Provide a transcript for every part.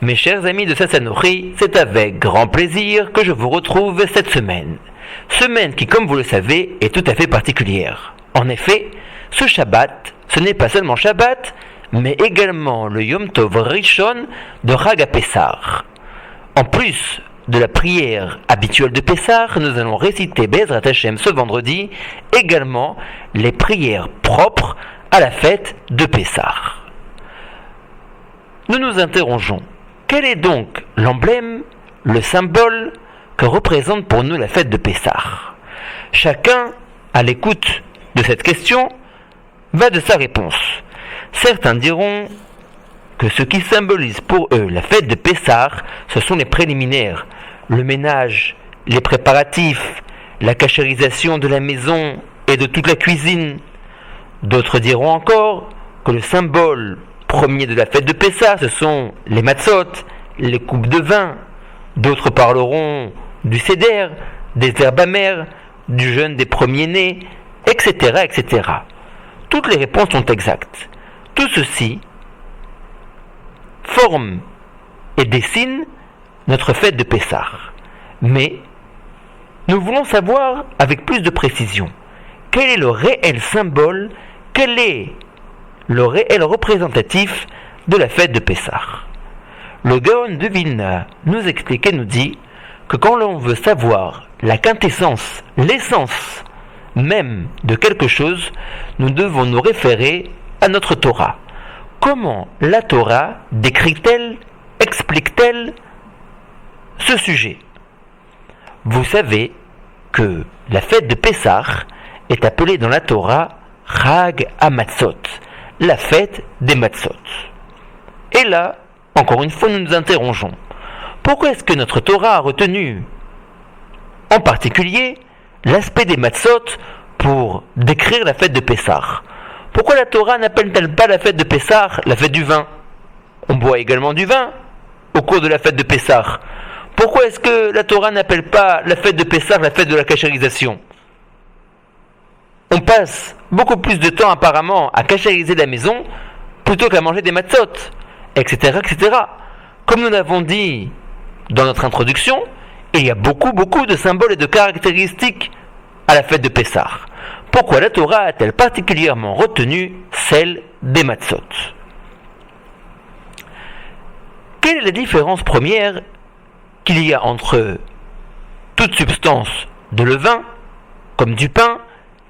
Mes chers amis de Sassanori, c'est avec grand plaisir que je vous retrouve cette semaine. Semaine qui, comme vous le savez, est tout à fait particulière. En effet, ce Shabbat, ce n'est pas seulement Shabbat, mais également le Yom Tov Rishon de Chag HaPessah. En plus de la prière habituelle de Pessah, nous allons réciter Be'ezrat Hashem ce vendredi également les prières propres à la fête de Pessah. Nous nous interrogeons, quel est donc l'emblème, le symbole que représente pour nous la fête de Pessah? Chacun, à l'écoute de cette question, va de sa réponse. Certains diront que ce qui symbolise pour eux la fête de Pessah, ce sont les préliminaires, le ménage, les préparatifs, la cachérisation de la maison et de toute la cuisine. D'autres diront encore que le symbole premier de la fête de Pessah, ce sont les matzot, les coupes de vin. D'autres parleront du seder, des herbes amères, du jeûne des premiers-nés, etc., etc. Toutes les réponses sont exactes. Tout ceci forme et dessine notre fête de Pessah. Mais nous voulons savoir avec plus de précision quel est le réel symbole, quel est le réel représentatif de la fête de Pessah. Le Gaon de Vilna nous explique et nous dit que quand l'on veut savoir la quintessence, l'essence même de quelque chose, nous devons nous référer à notre Torah. Comment la Torah décrit-elle, explique-t-elle ce sujet? Vous savez que la fête de Pessah est appelée dans la Torah Chag HaMatzot, la fête des matzot. Et là, encore une fois, nous nous interrogeons. Pourquoi est-ce que notre Torah a retenu en particulier l'aspect des matzot pour décrire la fête de Pessah? Pourquoi la Torah n'appelle-t-elle pas la fête de Pessah la fête du vin? On boit également du vin au cours de la fête de Pessah. Pourquoi est-ce que la Torah n'appelle pas la fête de Pessah la fête de la cachérisation? On passe beaucoup plus de temps apparemment à cachériser la maison plutôt qu'à manger des matzot, etc., etc. Comme nous l'avons dit dans notre introduction, il y a beaucoup de symboles et de caractéristiques à la fête de Pessah. Pourquoi la Torah a-t-elle particulièrement retenu celle des matzot? Quelle est la différence première qu'il y a entre toute substance de levain, comme du pain,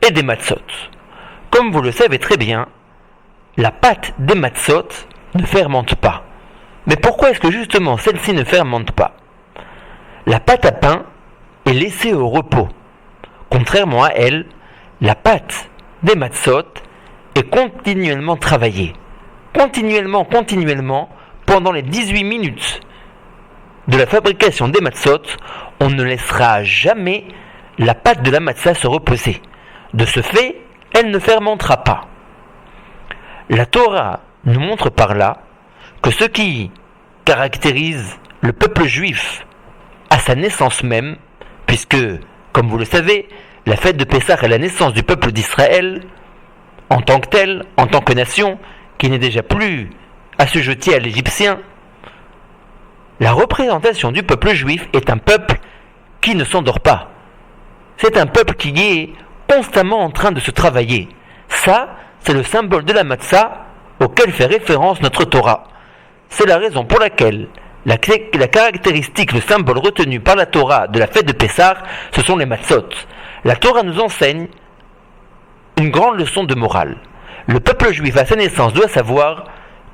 et des matzot? Comme vous le savez très bien, la pâte des matzot ne fermente pas. Mais pourquoi est-ce que justement celle-ci ne fermente pas? La pâte à pain est laissée au repos. Contrairement à elle, la pâte des matzot est continuellement travaillée. Continuellement, pendant les 18 minutes de la fabrication des matzot, on ne laissera jamais la pâte de la matzah se reposer. De ce fait, elle ne fermentera pas. La Torah nous montre par là que ce qui caractérise le peuple juif à sa naissance même, puisque, comme vous le savez, la fête de Pessah est la naissance du peuple d'Israël, en tant que tel, en tant que nation, qui n'est déjà plus assujettie à l'Égyptien. La représentation du peuple juif est un peuple qui ne s'endort pas. C'est un peuple qui est constamment en train de se travailler. Ça, c'est le symbole de la matzah auquel fait référence notre Torah. C'est la raison pour laquelle la caractéristique, le symbole retenu par la Torah de la fête de Pessah, ce sont les matzot. La Torah nous enseigne une grande leçon de morale. Le peuple juif à sa naissance doit savoir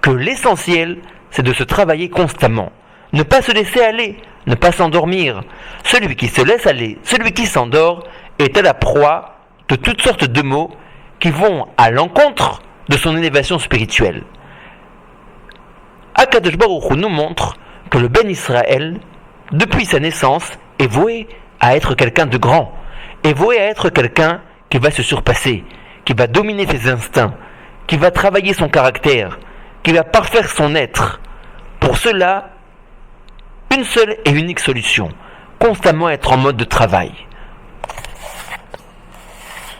que l'essentiel, c'est de se travailler constamment. Ne pas se laisser aller, ne pas s'endormir. Celui qui se laisse aller, celui qui s'endort, est à la proie de toutes sortes de maux qui vont à l'encontre de son élévation spirituelle. Akadosh Baruch Hu nous montre que le Ben Israël, depuis sa naissance, est voué à être quelqu'un de grand, est voué à être quelqu'un qui va se surpasser, qui va dominer ses instincts, qui va travailler son caractère, qui va parfaire son être. Pour cela, une seule et unique solution, constamment être en mode de travail.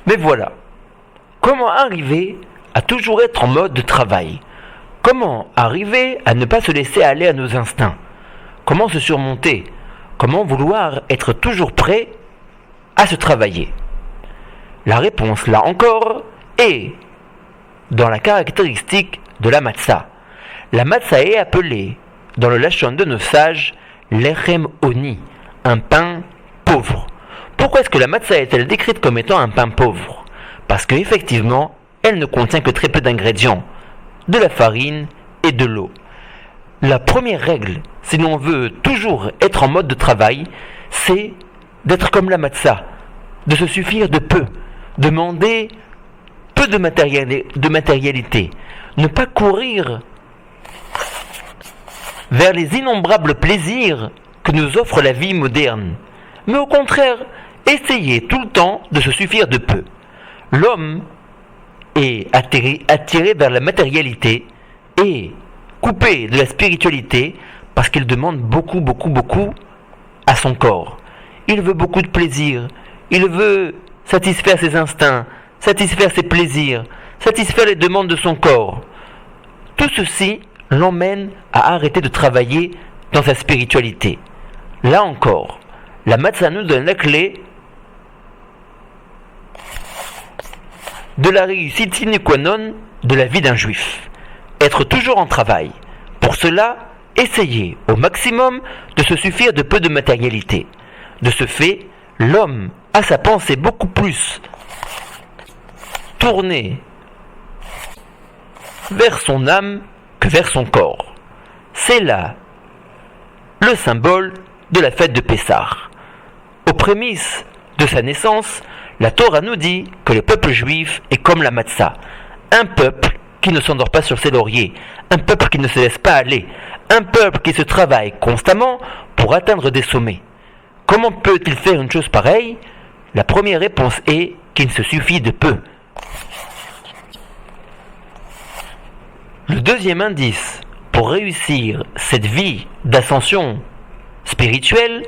Mais voilà, comment arriver à toujours être en mode de travail? Comment arriver à ne pas se laisser aller à nos instincts? Comment se surmonter? Comment vouloir être toujours prêt à se travailler? La réponse, là encore, est dans la caractéristique de la matzah. La matzah est appelée, dans le lachon de nos sages, lechem oni, un pain pauvre. Pourquoi est-ce que la matzah est-elle décrite comme étant un pain pauvre? Parce qu'effectivement, elle ne contient que très peu d'ingrédients, de la farine et de l'eau. La première règle, si l'on veut toujours être en mode de travail, c'est d'être comme la matzah, de se suffire de peu, demander peu de matérialité, ne pas courir vers les innombrables plaisirs que nous offre la vie moderne, mais au contraire, essayer tout le temps de se suffire de peu. L'homme est attiré vers la matérialité et coupé de la spiritualité parce qu'il demande beaucoup à son corps. Il veut beaucoup de plaisir, il veut satisfaire ses instincts, satisfaire ses plaisirs, satisfaire les demandes de son corps. Tout ceci l'emmène à arrêter de travailler dans sa spiritualité. Là encore, la matzah nous donne la clé de la réussite sine qua non de la vie d'un juif. Être toujours en travail. Pour cela, essayez au maximum de se suffire de peu de matérialité. De ce fait, l'homme a sa pensée beaucoup plus tournée vers son âme que vers son corps. C'est là le symbole de la fête de Pessah. Aux prémices de sa naissance, la Torah nous dit que le peuple juif est comme la matzah, un peuple qui ne s'endort pas sur ses lauriers, un peuple qui ne se laisse pas aller, un peuple qui se travaille constamment pour atteindre des sommets. Comment peut-il faire une chose pareille? La première réponse est qu'il se suffit de peu. Le deuxième indice pour réussir cette vie d'ascension spirituelle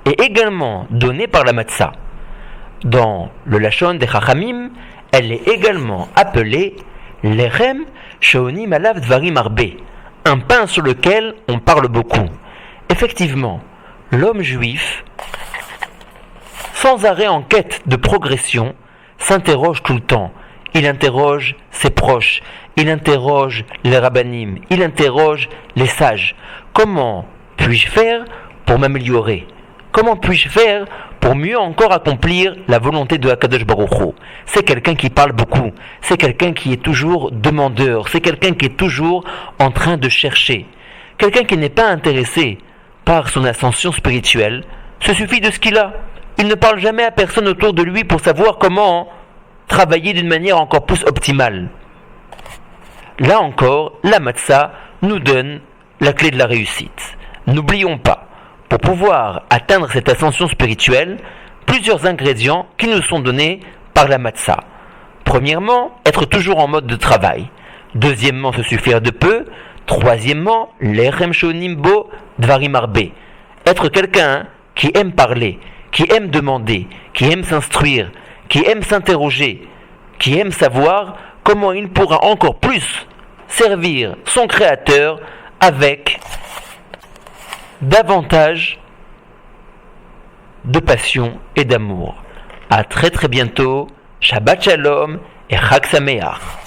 est également donné par la matzah. Dans le lachon des Chachamim, elle est également appelée lechem sheonim alav dvarim arbe, un pain sur lequel on parle beaucoup. Effectivement, l'homme juif, sans arrêt en quête de progression, s'interroge tout le temps. Il interroge ses proches, il interroge les rabbanim, il interroge les sages. Comment puis-je faire pour m'améliorer? Comment puis-je faire pour mieux encore accomplir la volonté de Akadosh Baruch Hu? C'est quelqu'un qui parle beaucoup, c'est quelqu'un qui est toujours demandeur, c'est quelqu'un qui est toujours en train de chercher. Quelqu'un qui n'est pas intéressé par son ascension spirituelle se suffit de ce qu'il a. Il ne parle jamais à personne autour de lui pour savoir comment travailler d'une manière encore plus optimale. Là encore, la matzah nous donne la clé de la réussite. N'oublions pas, pour pouvoir atteindre cette ascension spirituelle, plusieurs ingrédients qui nous sont donnés par la matzah. Premièrement, être toujours en mode de travail. Deuxièmement, se suffire de peu. Troisièmement, lechem shonim bo dvarim arbe. Être quelqu'un qui aime parler, qui aime demander, qui aime s'instruire, qui aime s'interroger, qui aime savoir comment il pourra encore plus servir son Créateur avec davantage de passion et d'amour. À très bientôt. Shabbat Shalom et Chag Sameach.